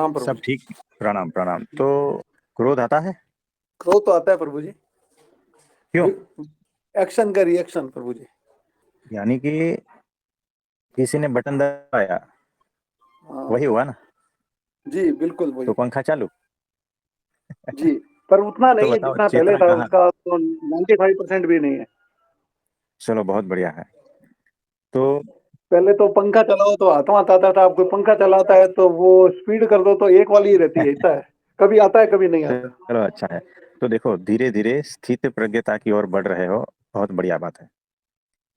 प्रणाम प्रभु सब जी। ठीक। प्रणाम प्रणाम। तो क्रोध आता है? क्रोध तो आता है प्रभु जी। क्यों? एक्शन का रिएक्शन प्रभु जी। यानी कि किसी ने बटन दबाया, हाँ वही हुआ ना? जी, बिल्कुल तो वही। पंखा चालू। जी, पर उतना तो नहीं है बताओ जितना पहले चेतना था, कहाँ? उसका तो 95% भी नहीं है। चलो बहुत बढ़िया है। तो पहले तो पंखा चलाओ तो हाथों हाथ आता था, अब कोई पंखा चलाता है तो वो स्पीड कर दो तो एक वाली ही रहती है, ऐसा है। कभी आता है कभी नहीं आता। चलो अच्छा है। तो देखो धीरे धीरे स्थित प्रज्ञता की ओर बढ़ रहे हो, बहुत बढ़िया बात है।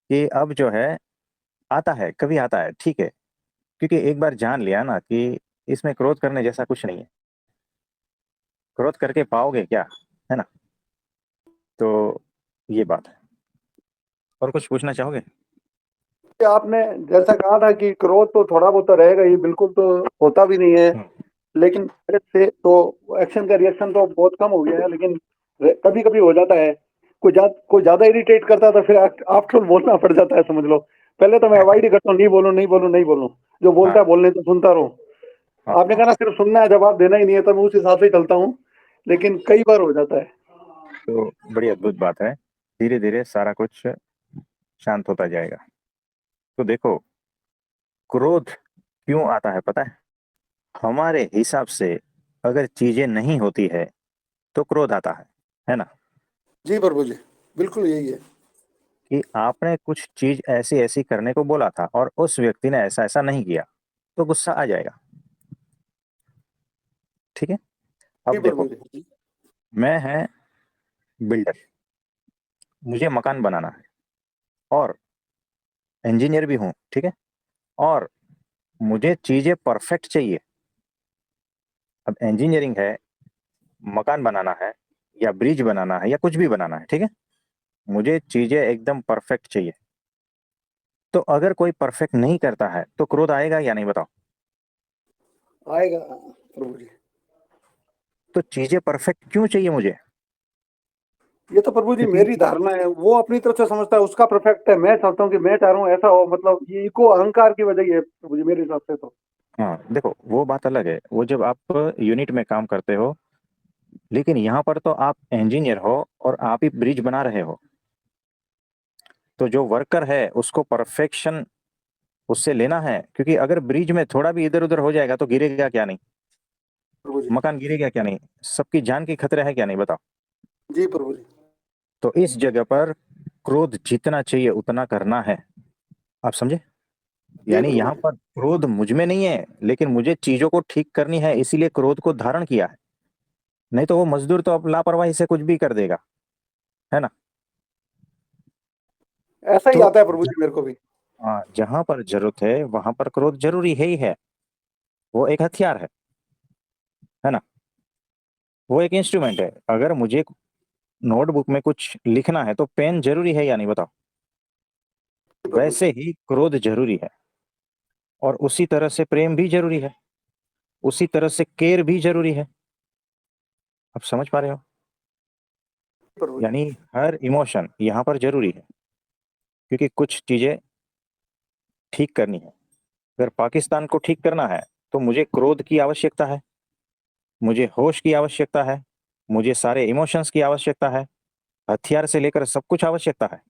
कि अब जो है आता है, कभी आता है, ठीक है। क्योंकि एक बार जान लिया ना कि इसमें क्रोध करने जैसा कुछ नहीं है। क्रोध करके पाओगे क्या, है ना? तो ये बात है। और कुछ पूछना चाहोगे? कि आपने जैसा कहा था कि क्रोध तो थोड़ा बहुत तो रहेगा ही, बिल्कुल तो होता भी नहीं है। हम्म। लेकिन पहले से तो एक्शन का रिएक्शन तो बहुत कम हो गया है, लेकिन कभी कभी हो जाता है। कोई ज्यादा इरिटेट करता है तो फिर आफ्टर ऑल बोलना पड़ जाता है, समझ लो। पहले तो मैं अवॉइड ही करता हूँ, नहीं बोलूं नहीं बोलूं नहीं बोलूं। जो बोलता हाँ है बोलने तो सुनता रहूं। हाँ। आपने कहा ना सिर्फ सुनना है, जवाब देना ही नहीं है, तो मैं उस हिसाब से ही चलता हूँ। लेकिन कई बार हो जाता है। तो बड़ी अद्भुत बात है। धीरे धीरे सारा कुछ शांत होता जाएगा। तो देखो, क्रोध क्यों आता है पता है? हमारे हिसाब से अगर चीजें नहीं होती है तो क्रोध आता है ना? जी प्रभु जी, बिल्कुल यही है। कि आपने कुछ चीज ऐसी ऐसी करने को बोला था और उस व्यक्ति ने ऐसा ऐसा नहीं किया, तो गुस्सा आ जाएगा। ठीक है। जी अब प्रभु देखो, जी। मैं है बिल्डर, मुझे मकान बनाना है, और इंजीनियर भी हूँ, ठीक है। और मुझे चीजें परफेक्ट चाहिए। अब इंजीनियरिंग है, मकान बनाना है, या ब्रिज बनाना है, या कुछ भी बनाना है, ठीक है। मुझे चीजें एकदम परफेक्ट चाहिए। तो अगर कोई परफेक्ट नहीं करता है तो क्रोध आएगा या नहीं, बताओ? आएगा प्रभु जी। तो चीजें परफेक्ट क्यों चाहिए मुझे? ये तो प्रभु जी क्योंकि मेरी धारणा है, वो अपनी तरफ से समझता है उसका परफेक्ट है, मैं चाहता हूँ कि मैं चाह रहा हूँ ऐसा हो, मतलब ये इको अहंकार की वजह ही है प्रभु जी, मेरे हिसाब से तो। हाँ देखो, वो बात अलग है, वो जब आप यूनिट में काम करते हो। लेकिन यहाँ पर तो आप इंजीनियर हो और आप ही ब्रिज बना रहे हो। तो जो वर्कर है उसको परफेक्शन उससे लेना है, क्योंकि अगर ब्रिज में थोड़ा भी इधर उधर हो जाएगा तो गिरेगा क्या नहीं? प्रभु जी। मकान गिरेगा क्या नहीं? सबकी जान की खतरा है क्या नहीं, बताओ? जी प्रभु जी। तो इस जगह पर क्रोध जितना चाहिए उतना करना है। आप समझे? जी यानी प्रभु यहाँ जी। पर क्रोध मुझ में नहीं है, लेकिन मुझे चीजों को ठीक करनी है, इसीलिए क्रोध को धारण किया है। नहीं तो वो मजदूर तो अब लापरवाही से कुछ भी कर देगा, है ना? ऐसा ही तो आता है प्रभु जी मेरे को भी। जहां पर जरूरत है वहां पर क्रोध जरूरी है ही है। वो एक हथियार है ना? वो एक इंस्ट्रूमेंट है। अगर मुझे नोटबुक में कुछ लिखना है तो पेन जरूरी है या नहीं, बताओ? जी प्रभु जी। वैसे ही क्रोध जरूरी है। और उसी तरह से प्रेम भी जरूरी है। उसी तरह से केयर भी जरूरी है। आप समझ पा रहे हो? प्रभु जी। यानी हर इमोशन यहाँ पर जरूरी है, क्योंकि कुछ चीजें ठीक करनी है। अगर पाकिस्तान को ठीक करना है तो मुझे क्रोध की आवश्यकता है, मुझे होश की आवश्यकता है, मुझे सारे इमोशंस की आवश्यकता है, हथियार से लेकर सब कुछ आवश्यकता है।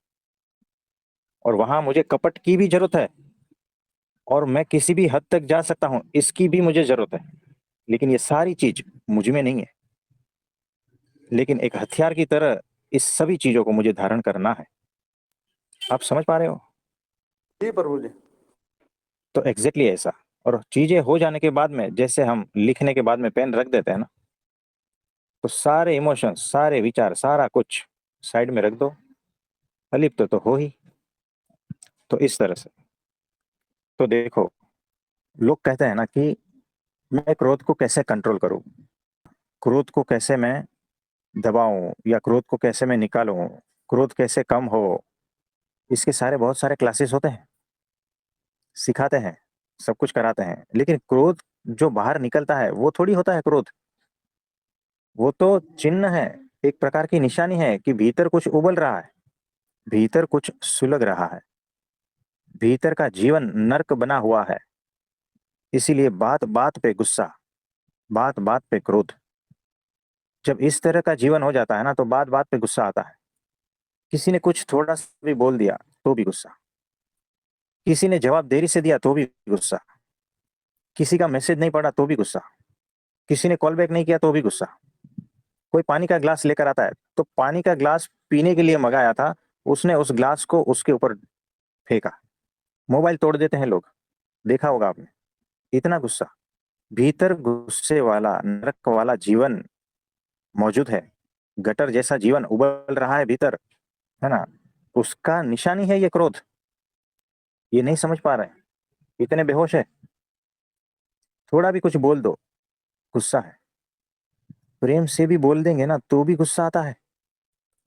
और वहां मुझे कपट की भी जरूरत है, और मैं किसी भी हद तक जा सकता हूं, इसकी भी मुझे जरूरत है। लेकिन ये सारी चीज मुझ में नहीं है। लेकिन एक हथियार की तरह इस सभी चीजों को मुझे धारण करना है। आप समझ पा रहे हो? जी प्रभु जी। तो एग्जैक्टली ऐसा। और चीजें हो जाने के बाद में, जैसे हम लिखने के बाद में पेन रख देते हैं ना, तो सारे इमोशंस, सारे विचार, सारा कुछ साइड में रख दो। अलिप्त तो हो ही। तो इस तरह से। तो देखो, लोग कहते हैं ना कि मैं क्रोध को कैसे कंट्रोल करूं, क्रोध को कैसे मैं दबाऊं, या क्रोध को कैसे मैं निकालूं, क्रोध कैसे कम हो। इसके सारे बहुत सारे क्लासेस होते हैं, सिखाते हैं, सब कुछ कराते हैं। लेकिन क्रोध जो बाहर निकलता है वो थोड़ी होता है क्रोध। वो तो चिन्ह है, एक प्रकार की निशानी है कि भीतर कुछ उबल रहा है, भीतर कुछ सुलग रहा है, भीतर का जीवन नर्क बना हुआ है। इसीलिए बात बात पे गुस्सा, बात बात पे क्रोध। जब इस तरह का जीवन हो जाता है ना, तो बात बात पे गुस्सा आता है। किसी ने कुछ थोड़ा सा भी बोल दिया तो भी गुस्सा, किसी ने जवाब देरी से दिया तो भी गुस्सा, किसी का मैसेज नहीं पढ़ा तो भी गुस्सा, किसी ने कॉल बैक नहीं किया तो भी गुस्सा। कोई पानी का ग्लास लेकर आता है तो पानी का ग्लास पीने के लिए मंगाया था, उसने उस ग्लास को उसके ऊपर फेंका। मोबाइल तोड़ देते हैं लोग, देखा होगा आपने। इतना गुस्सा। भीतर गुस्से वाला नरक वाला जीवन मौजूद है। गटर जैसा जीवन उबल रहा है भीतर, है ना। उसका निशानी है ये क्रोध। ये नहीं समझ पा रहे हैं, इतने बेहोश है। थोड़ा भी कुछ बोल दो, गुस्सा है। प्रेम से भी बोल देंगे ना तो भी गुस्सा आता है।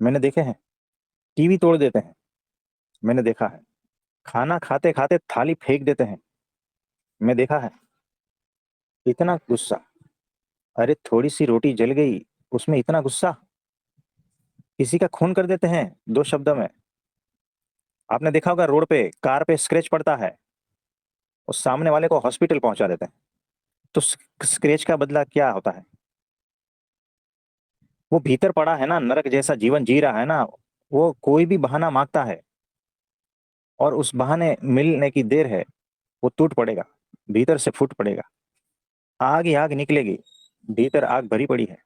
मैंने देखे हैं। टीवी तोड़ देते हैं, मैंने देखा है। खाना खाते खाते थाली फेंक देते हैं, मैं देखा है। इतना गुस्सा। अरे थोड़ी सी रोटी जल गई, उसमें इतना गुस्सा। किसी का खून कर देते हैं 2 शब्दों में। आपने देखा होगा, रोड पे कार पे स्क्रैच पड़ता है और सामने वाले को हॉस्पिटल पहुंचा देते हैं। तो स्क्रैच का बदला क्या होता है? वो भीतर पड़ा है ना, नरक जैसा जीवन जी रहा है ना। वो कोई भी बहाना मांगता है, और उस बहाने मिलने की देर है, वो टूट पड़ेगा, भीतर से फूट पड़ेगा। आग ही आग निकलेगी। भीतर आग भरी पड़ी है।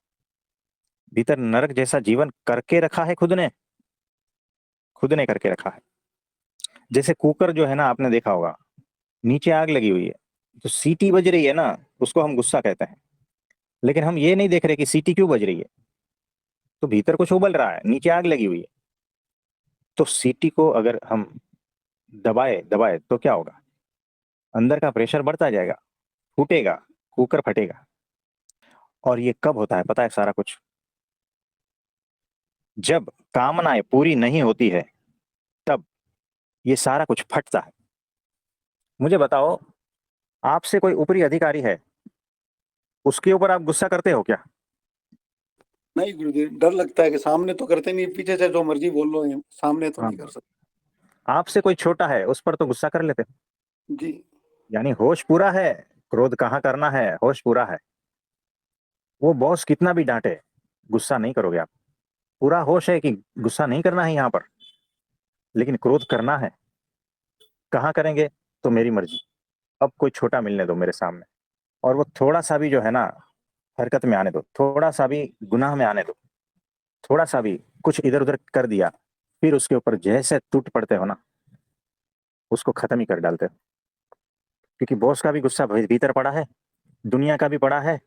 भीतर नरक जैसा जीवन करके रखा है खुद ने। खुद ने करके रखा है। जैसे कुकर जो है ना, आपने देखा होगा, नीचे आग लगी हुई है, तो सीटी बज रही है ना, उसको हम गुस्सा कहते हैं। लेकिन हम ये नहीं देख रहे कि सीटी क्यों बज रही है। तो भीतर कुछ उबल रहा है, नीचे आग लगी हुई है। तो सीटी को अगर हम दबाए दबाए तो क्या होगा? अंदर का प्रेशर बढ़ता जाएगा, फूटेगा, कुकर फटेगा। और ये कब होता है पता है सारा कुछ? जब कामनाएं पूरी नहीं होती है, तब ये सारा कुछ फटता है। मुझे बताओ, आपसे कोई ऊपरी अधिकारी है, उसके ऊपर आप गुस्सा करते हो क्या? नहीं गुरुदेव, डर लगता है कि सामने तो करते नहीं, पीछे से जो मर्जी बोल लो, ये सामने तो हाँ। नहीं कर सकते। आपसे कोई छोटा है, उस पर तो गुस्सा कर लेते हो। जी। यानी होश पूरा है, क्रोध कहाँ करना है, होश पूरा है। वो बॉस कितना भी डांटे, गुस्सा नहीं करोगे आप। पूरा होश है कि गुस्सा नहीं करना है यहाँ पर, लेकिन क्रोध करना है। कहाँ करेंगे? तो मेरी मर्जी। अब कोई छोटा मिलने दो मेरे सामने, और वो थोड़ा सा भी जो है ना, हरकत में आने दो, थोड़ा सा भी गुनाह में आने दो, थोड़ा सा भी कुछ इधर उधर कर दिया, फिर उसके ऊपर जैसे टूट पड़ते हो ना, उसको खत्म ही कर डालते हो। क्योंकि बॉस का भी गुस्सा भीतर पड़ा है, दुनिया का भी पड़ा है,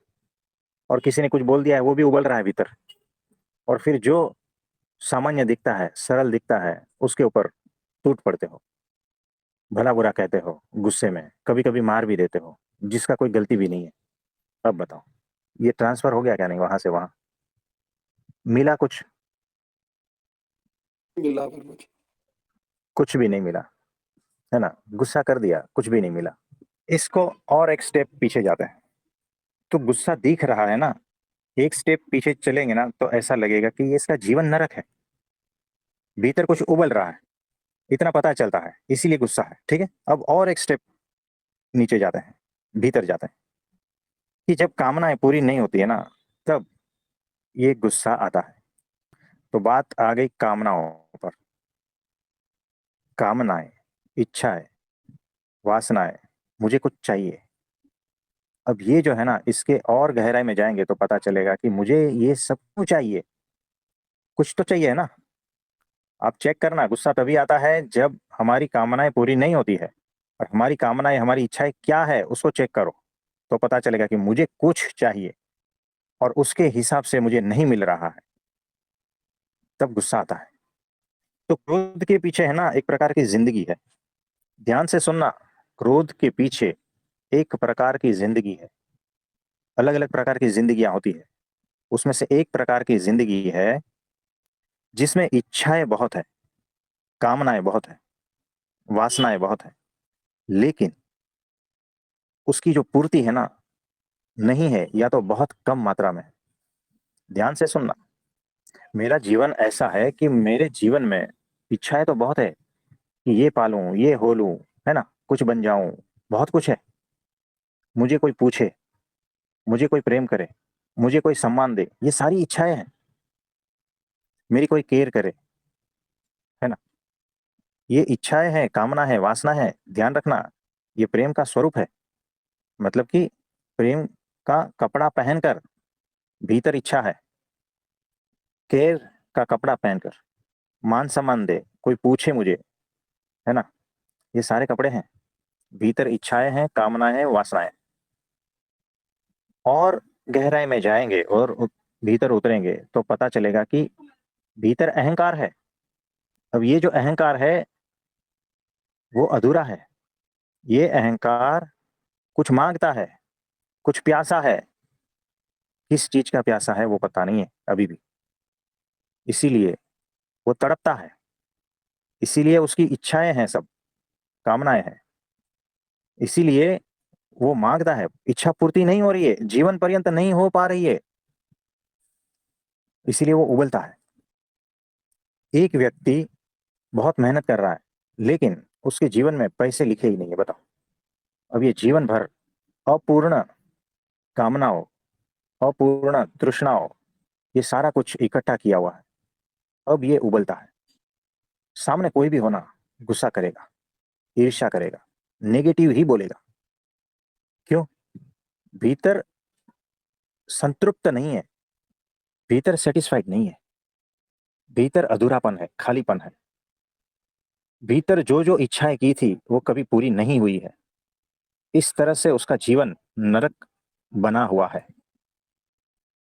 और किसी ने कुछ बोल दिया है, वो भी उबल रहा है भीतर। और फिर जो सामान्य दिखता है, सरल दिखता है, उसके ऊपर टूट पड़ते हो, भला बुरा कहते हो, गुस्से में कभी कभी मार भी देते हो, जिसका कोई गलती भी नहीं है। अब बताओ, ये ट्रांसफर हो गया क्या? नहीं, वहां से वहां मिला कुछ? मिला फिर मुझे। कुछ भी नहीं मिला, है ना। गुस्सा कर दिया, कुछ भी नहीं मिला। इसको और एक स्टेप पीछे जाते हैं। तो गुस्सा दिख रहा है ना, एक स्टेप पीछे चलेंगे ना, तो ऐसा लगेगा कि ये इसका जीवन नरक है। भीतर कुछ उबल रहा है, इतना पता चलता है, इसीलिए गुस्सा है। ठीक है, अब और एक स्टेप नीचे जाते हैं, भीतर जाते हैं, कि जब कामनाएं पूरी नहीं होती है ना, तब ये गुस्सा आता है। तो बात आ गई कामनाओं पर। कामनाएं, इच्छाएं, वासनाएं, मुझे कुछ चाहिए। अब ये जो है ना, इसके और गहराई में जाएंगे तो पता चलेगा कि मुझे ये सब क्यों चाहिए। कुछ तो चाहिए ना। आप चेक करना, गुस्सा तभी आता है जब हमारी कामनाएं पूरी नहीं होती है। और हमारी कामनाएं, हमारी इच्छाएं क्या है, उसको चेक करो, तो पता चलेगा कि मुझे कुछ चाहिए और उसके हिसाब से मुझे नहीं मिल रहा है। तब गुस्सा आता है। तो क्रोध के पीछे है ना एक प्रकार की जिंदगी है। ध्यान से सुनना, क्रोध के पीछे एक प्रकार की जिंदगी है। अलग अलग प्रकार की जिंदगियां होती है। उसमें से एक प्रकार की जिंदगी है जिसमें इच्छाएं बहुत है, कामनाएं बहुत है, वासनाएं बहुत है, लेकिन उसकी जो पूर्ति है ना, नहीं है, या तो बहुत कम मात्रा में है। ध्यान से सुनना। मेरा जीवन ऐसा है कि मेरे जीवन में इच्छाएं तो बहुत है कि ये पालूं, ये हो लूं, है ना, कुछ बन जाऊं, बहुत कुछ है। मुझे कोई पूछे मुझे कोई प्रेम करे, मुझे कोई सम्मान दे, ये सारी इच्छाएं हैं। मेरी कोई केयर करे, है ना। ये इच्छाएं हैं, कामना है, वासना है, ध्यान रखना, ये प्रेम का स्वरूप है। मतलब कि प्रेम का कपड़ा पहनकर भीतर इच्छा है, केयर का कपड़ा पहनकर मान सम्मान दे, कोई पूछे मुझे, है ना, ये सारे कपड़े हैं। भीतर इच्छाएं हैं, कामनाएं हैं, वासनाएं। और गहराई में जाएंगे और भीतर उतरेंगे तो पता चलेगा कि भीतर अहंकार है। अब ये जो अहंकार है वो अधूरा है। ये अहंकार कुछ मांगता है, कुछ प्यासा है। किस चीज का प्यासा है वो पता नहीं है अभी भी। इसीलिए वो तड़पता है, इसीलिए उसकी इच्छाएं हैं, सब कामनाएं हैं। इसीलिए वो मांगता है, इच्छा पूर्ति नहीं हो रही है, जीवन पर्यंत नहीं हो पा रही है, इसीलिए वो उबलता है। एक व्यक्ति बहुत मेहनत कर रहा है लेकिन उसके जीवन में पैसे लिखे ही नहीं है, बताओ। अब ये जीवन भर अपूर्ण कामनाओं, अपूर्ण तृष्णाओं, ये सारा कुछ इकट्ठा किया हुआ है। अब ये उबलता है। सामने कोई भी होना गुस्सा करेगा, ईर्ष्या करेगा, नेगेटिव ही बोलेगा। क्यों? भीतर संतृप्त नहीं है, भीतर सेटिस्फाइड नहीं है, भीतर अधूरापन है, खालीपन है। भीतर जो जो इच्छाएं की थी वो कभी पूरी नहीं हुई है। इस तरह से उसका जीवन नरक बना हुआ है।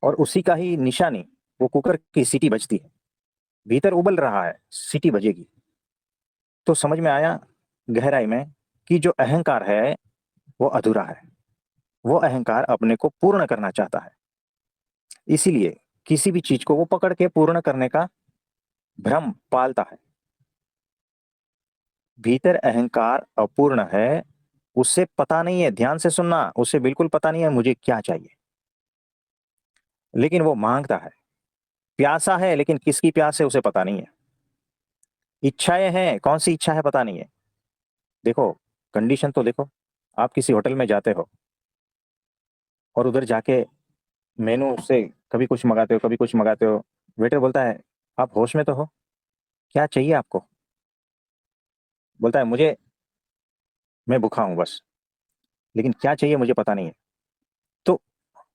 और उसी का ही निशानी वो कुकर की सीटी बजती है। भीतर उबल रहा है, सीटी बजेगी। तो समझ में आया गहराई में कि जो अहंकार है वो अधूरा है। वो अहंकार अपने को पूर्ण करना चाहता है। इसीलिए किसी भी चीज को वो पकड़ के पूर्ण करने का भ्रम पालता है। भीतर अहंकार अपूर्ण है, उसे पता नहीं है, ध्यान से सुनना, उसे बिल्कुल पता नहीं है मुझे क्या चाहिए। लेकिन वो मांगता है, प्यासा है, लेकिन किसकी प्यास है उसे पता नहीं है। इच्छाएं हैं, कौन सी इच्छा है पता नहीं है। देखो, कंडीशन तो देखो। आप किसी होटल में जाते हो और उधर जाके मेनू से कभी कुछ मंगाते हो, कभी कुछ मंगाते हो। वेटर बोलता है, आप होश में तो हो? क्या चाहिए आपको? बोलता है, मुझे, मैं भूखा हूं बस, लेकिन क्या चाहिए मुझे पता नहीं है। तो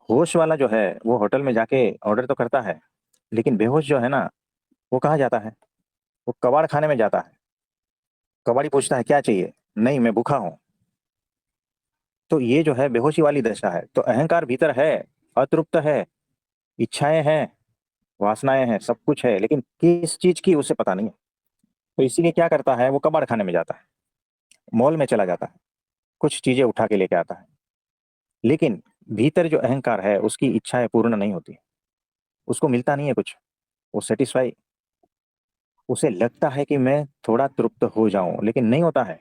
होश वाला जो है वो होटल में जाके ऑर्डर तो करता है, लेकिन बेहोश जो है ना, वो कहाँ जाता है? वो कबाड़ खाने में जाता है। कबाड़ी पूछता है क्या चाहिए? नहीं, मैं भूखा हूं। तो ये जो है बेहोशी वाली दशा है। तो अहंकार भीतर है, अतृप्त है, इच्छाएं हैं, वासनाएं हैं, सब कुछ है, लेकिन किस चीज की उसे पता नहीं है। तो इसीलिए क्या करता है, वो कबाड़ खाने में जाता है, मॉल में चला जाता है, कुछ चीजें उठा के लेके आता है। लेकिन भीतर जो अहंकार है उसकी इच्छाएं पूर्ण नहीं होती, उसको मिलता नहीं है कुछ, वो सेटिस्फाई, उसे लगता है कि मैं थोड़ा तृप्त हो जाऊं, लेकिन नहीं होता है।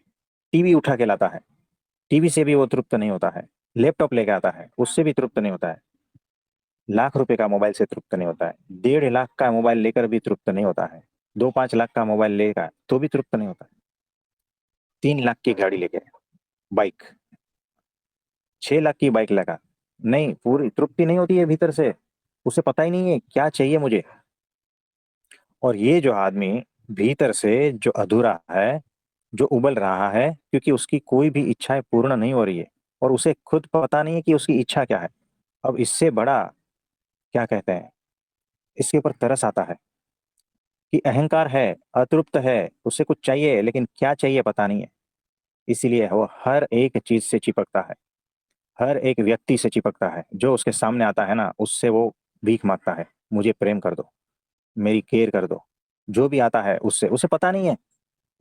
टीवी उठा के लाता है, टीवी से भी वो तृप्त नहीं होता है। लैपटॉप लेके आता है, उससे भी तृप्त नहीं होता है। लाख रुपए का मोबाइल से तृप्त नहीं होता है। 1.5 लाख का मोबाइल लेकर भी तृप्त नहीं होता है। 2-5 लाख का मोबाइल लेगा तो भी तृप्त नहीं होता है। 3 लाख की गाड़ी लेके, बाइक, 6 लाख की बाइक लगा, नहीं, पूरी तृप्ति नहीं होती है भीतर से। उसे पता ही नहीं है क्या चाहिए मुझे। और ये जो आदमी भीतर से जो अधूरा है, जो उबल रहा है, क्योंकि उसकी कोई भी इच्छाएं पूर्ण नहीं हो रही है और उसे खुद पता नहीं है कि उसकी इच्छा क्या है। अब इससे बड़ा क्या कहते हैं, इसके ऊपर तरस आता है कि अहंकार है, अतृप्त है, उसे कुछ चाहिए, लेकिन क्या चाहिए पता नहीं है। इसीलिए वो हर एक चीज से चिपकता है, हर एक व्यक्ति से चिपकता है। जो उसके सामने आता है ना, उससे वो भीख मांगता है, मुझे प्रेम कर दो, मेरी केयर कर दो। जो भी आता है उससे, उसे पता नहीं है,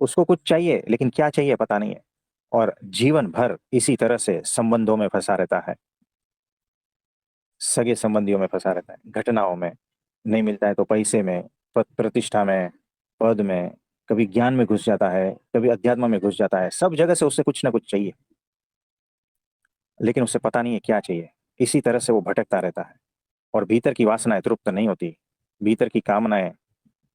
उसको कुछ चाहिए, लेकिन क्या चाहिए पता नहीं है। और जीवन भर इसी तरह से संबंधों में फंसा रहता है, सगे संबंधियों में फंसा रहता है, घटनाओं में। नहीं मिलता है तो पैसे में, प्रतिष्ठा में, पद में, कभी ज्ञान में घुस जाता है, कभी अध्यात्म में घुस जाता है। सब जगह से उसे कुछ ना कुछ चाहिए, लेकिन उसे पता नहीं है क्या चाहिए। इसी तरह से वो भटकता रहता है। और भीतर की वासनाएं तृप्त नहीं होती, भीतर की कामनाएं,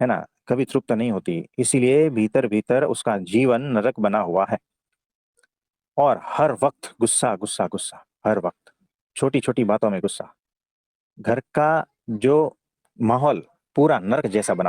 है ना, कभी तृप्त नहीं होती। इसीलिए भीतर भीतर उसका जीवन नरक बना हुआ है। और हर वक्त गुस्सा गुस्सा गुस्सा, हर वक्त छोटी छोटी बातों में गुस्सा, घर का जो माहौल पूरा नर्क जैसा बना हुआ